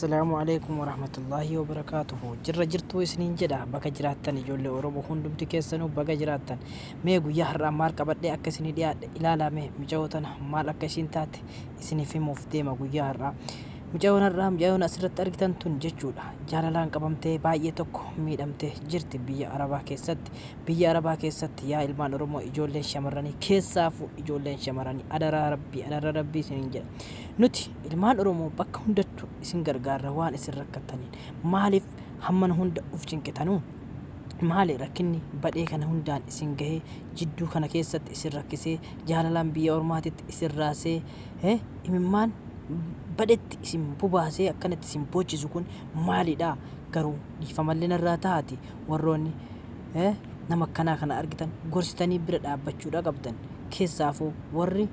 السلام عليكم ورحمة الله وبركاته. جرتو سنين جدا بقى جراتن يجول أوروبا هندم تكسنو بقى جراتن ميجو يهر مار كبدي أكسني ديا إلى لا مه مجاوتن مال أكسين تات إسني في مفتي ما جو يهر مجاونا الرام جاونا أسرت أرجتن تنججولا جالالان قبمته بايتك ميدمته جرت بيا عربا كيست يا إلمان رومو إجولين شمراني كيسافو إجولين شمراني أدرا ربي سنين جدا nuti ilmaan oromoo bakka hundattu isin gargaarra waan isin rakkataniin maaliif hamman hunda uf cinqitanu maali rakkinni badhee kana hundaan isin gahee jidduu kana keessatti isin rakkisee jaalalaan biyya ormaatitti isin raasee imimmaan badhetti isin bubaasee akkanatti isin boochisu kun maalidha garuu dhiifamallee narraa taati warroonni nama akkanaa kana argitan gorsitanii bira dhaabbachuudha qabdan keessaafuu warri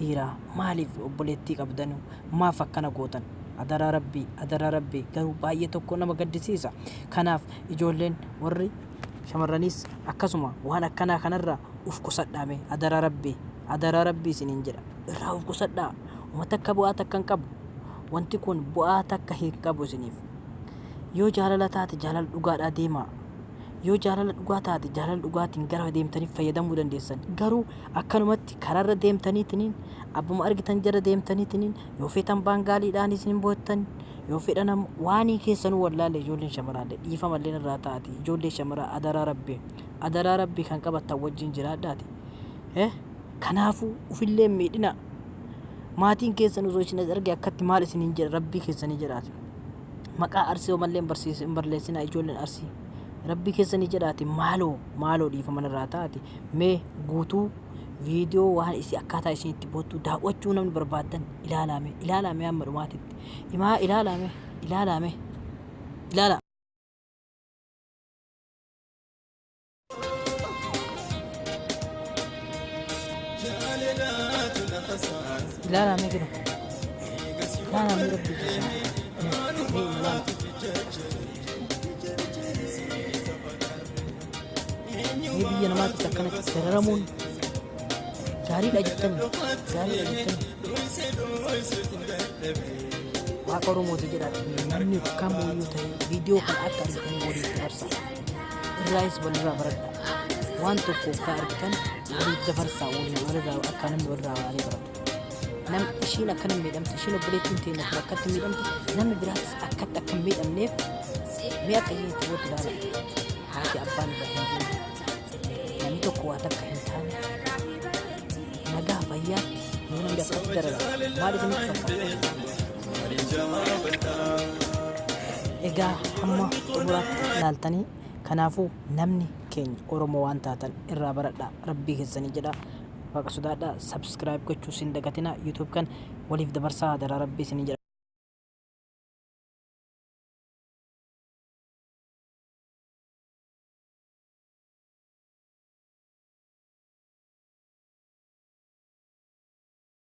dhiira maaliif obboleettii qabdanu maaf akkana gootan adara rabbii garuu baay'ee tokko nama gaddisiisa kanaaf ijoolleen warri shamarranis akkasuma waan akkanaa kanarraa uf qusadhaame adara rabbii isiniin jedha irraa uf qusadhaa uummata akka bu'aa takka hin qabu wanti kun bu'aa takka hin qabu isiniif yoo jaalala taate jaalala dhugaadhaa deemaa yoo jaalala dhugaa taate jaalala dhugaatiin gara deemtanii fayyadamuu dandeessan garuu akkanumatti karaarra deemtaniitiin abbuma argitan jara deemtaniitiin yoo feetan baangaaliidhaan isin boottan yoo fedhan waanii keessanuu wallaalle ijoolleen shamaraalle dhiifamallee irraa taati ijoollee shamaraa adaraa rabbii kan qabattan wajjin jiraadhaati kanaafuu ufillee miidhina maatiin keessan osoo isin arge akkatti maal isiniin jedha rabbii keessanii jedhaati maqaa arsii mallee barleessinaa ijoolleen arsii rabbi keessanii jedhaati maaloo dhiifaman irraa taati mee guutuu viidiyoo waan isi akkaataa isinitti boottu daawwachuu namni barbaadan ilaalame amma dhumaatitti imaa ilaalame rabbi biyya namaatti akkanatti dararamuun gaariidha jettanii waaqa oromooti jedhaati namni kamiyyuu ta'e viidiyoo kan akka argitanii waliif dabarsaa irraayis walirraa baradha waan tokko akka argitan waliif dabarsaa walirraa akka namni walirraa walii baratu namni ishiin akkana miidhamte ishiin obboleettiin teenya kun akkatti miidhamte namni biraatis akkatti akka miidhamneef mee akka ishiitti bootti ilaala haati abbaan irraa hin jiru namni tokko waa takka hin taane nagaa fayyaatti yoo namni akkatti darara maal isinitti fakkaata egaa hamma xumuraatti ilaaltanii kanaafuu namni keenya oromoo waan taatan irraa baradhaa rabbii keessanii jedha waaqa sodaadhaa subscribe gochuu sin dagatina youtube kan waliif dabarsaa adaraa rabbii isinii jedha